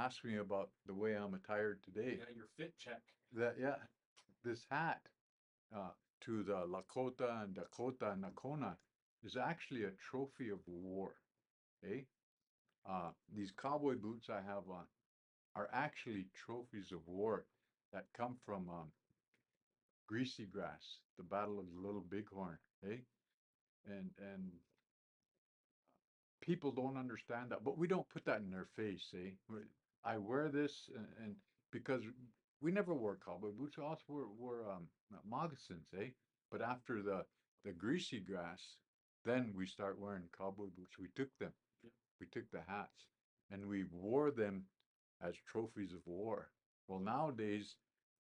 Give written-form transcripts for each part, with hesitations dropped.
asked me about the way I'm attired today. Yeah, your fit check. Yeah, this hat, uh, to the Lakota and Dakota and Nakona is actually a trophy of war. Eh? These cowboy boots I have on are actually trophies of war that come from Greasy Grass, the Battle of the Little Bighorn. Eh? And people don't understand that, but we don't put that in their face. Eh? I wear this and because we never wore cowboy boots, we also wore moccasins. Eh? But after the Greasy Grass, then we start wearing cowboy boots. We took them. We took the hats and we wore them as trophies of war. Well, nowadays,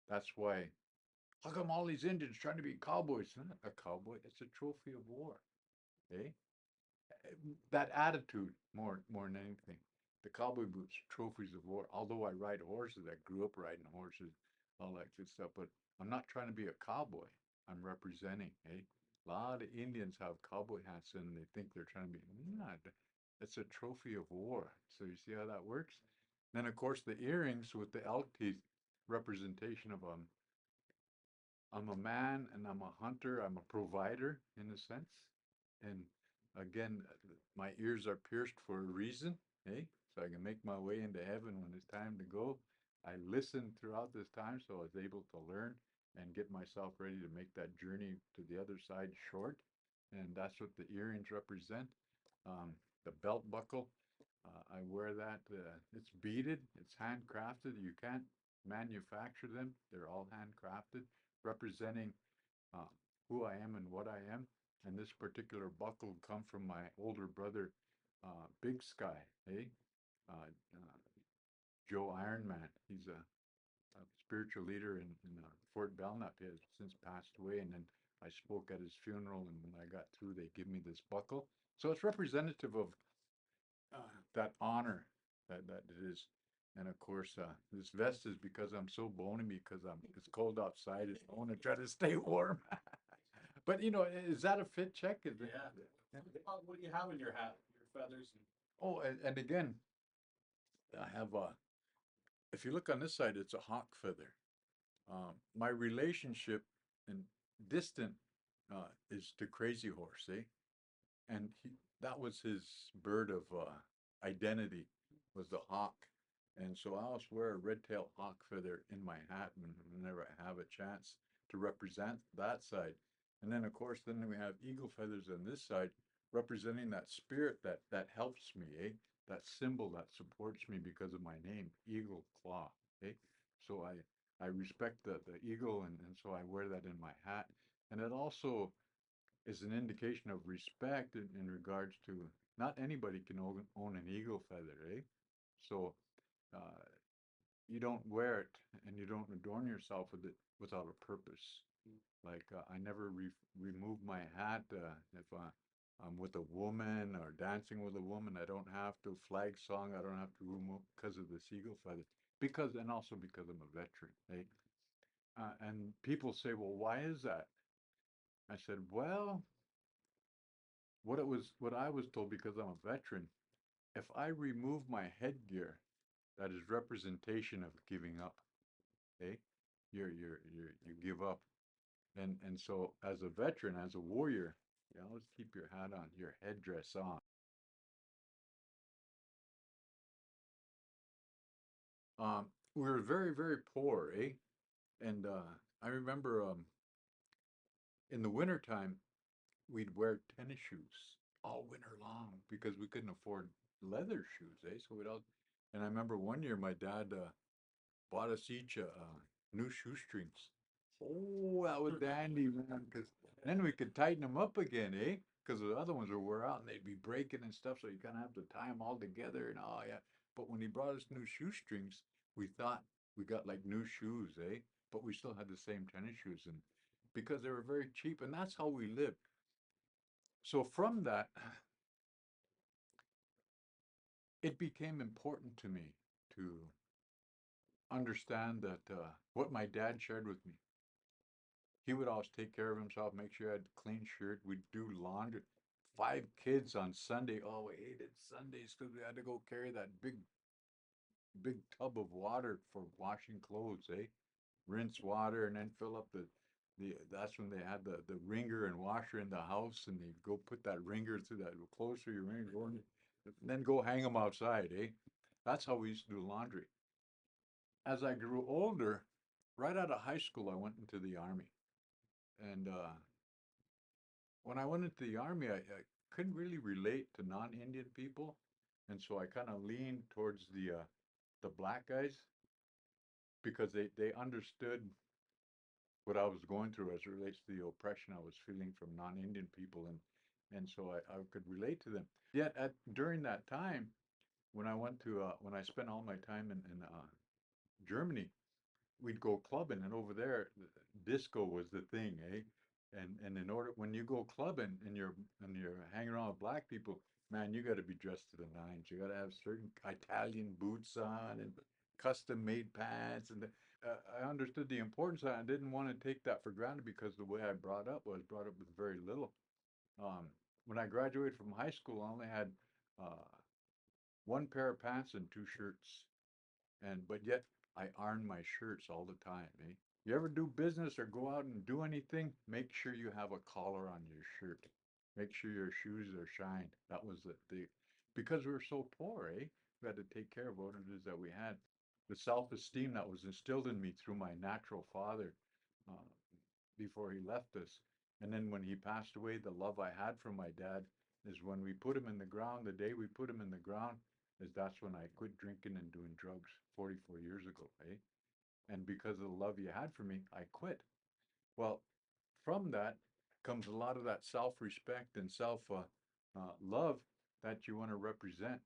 that's why. How come all these Indians trying to be cowboys? It's not a cowboy. It's a trophy of war. Eh? That attitude more than anything. The cowboy boots, trophies of war. Although I ride horses, I grew up riding horses, all that good stuff. But I'm not trying to be a cowboy. I'm representing. Eh? A lot of Indians have cowboy hats and they think they're trying to be. Not. It's a trophy of war. So you see how that works. Then of course the earrings with the elk teeth, representation of I'm a man and I'm a hunter. I'm a provider in a sense. And again, my ears are pierced for a reason, eh? So I can make my way into heaven when it's time to go. I listened throughout this time, so I was able to learn and get myself ready to make that journey to the other side short. And that's what the earrings represent. The belt buckle, I wear that. It's beaded, it's handcrafted. You can't manufacture them, they're all handcrafted, representing uh, who I am and what I am. And this particular buckle come from my older brother, Big Sky, eh? Uh, uh, Joe Ironman. He's a spiritual leader in Fort Belknap. He has since passed away. And then I spoke at his funeral, and when I got through, they give me this buckle. So it's representative of that honor that it is. And of course, this vest is because I'm so bony because it's cold outside and I want to try to stay warm. But is that a fit check? Is it? Yeah. What do you have in your hat? Your feathers and Oh, and again, I have if you look on this side, it's a hawk feather. My relationship and distant is to Crazy Horse, eh? And that was his bird of identity, was the hawk. And so I always wear a red-tailed hawk feather in my hat whenever I have a chance to represent that side. And then, of course, then we have eagle feathers on this side, representing that spirit that helps me, eh? That symbol that supports me because of my name, Eagle Claw, eh? So I respect the eagle, and so I wear that in my hat. And it also is an indication of respect in regards to not anybody can own an eagle feather, eh? So uh, you don't wear it and you don't adorn yourself with it without a purpose. Like I never remove my hat if I'm with a woman or dancing with a woman. I don't have to flag song. I don't have to remove because of the eagle feather. Because and also because I'm a veteran, eh? And people say, well, why is that? I said, well, what I was told because I'm a veteran, if I remove my headgear, that is representation of giving up. Eh? You give up. And so as a veteran, as a warrior, you always keep your hat on, your headdress on. We were very, very poor, eh? And I remember in the wintertime, we'd wear tennis shoes all winter long because we couldn't afford leather shoes, eh? So we'd all, and I remember one year my dad bought us each new shoestrings. Oh, that was dandy, man, because then we could tighten them up again, eh? Because the other ones would wear out and they'd be breaking and stuff, so you kind of have to tie them all together and oh yeah. But when he brought us new shoestrings, we thought we got like new shoes, eh? But we still had the same tennis shoes, and because they were very cheap, and that's how we lived. So from that, it became important to me to understand that what my dad shared with me. He would always take care of himself, make sure I had a clean shirt. We'd do laundry. 5 kids on Sunday. Oh, we hated Sundays because we had to go carry that big big tub of water for washing clothes, eh? Rinse water and then fill up that's when they had the wringer and washer in the house, and they'd go put that wringer through that closer your wringer going, then go hang them outside, eh? That's how we used to do laundry. As I grew older, right out of high school, I went into the army. And when I went into the army, I couldn't really relate to non-Indian people, and so I kind of leaned towards the black guys because they understood what I was going through as it relates to the oppression I was feeling from non-Indian people, and so I could relate to them. Yet at during that time, when I spent all my time in Germany, we'd go clubbing, and over there, disco was the thing, eh? And in order when you go clubbing and you're hanging around with black people, man, you got to be dressed to the nines. You got to have certain Italian boots on and custom made pants, and I understood the importance of that. I didn't want to take that for granted because the way I brought up with very little. Um, when I graduated from high school, I only had uh, one pair of pants and two shirts, but yet I iron my shirts all the time, eh? You ever do business or go out and do anything, make sure you have a collar on your shirt. Make sure your shoes are shined. That was because we were so poor, eh? We had to take care of what it is that we had. The self-esteem that was instilled in me through my natural father uh, before he left us. And then when he passed away, the love I had for my dad is when we put him in the ground, the day we put him in the ground, is that's when I quit drinking and doing drugs 44 years ago, eh? And because of the love you had for me, I quit. Well, from that comes a lot of that self-respect and self love that you want to represent.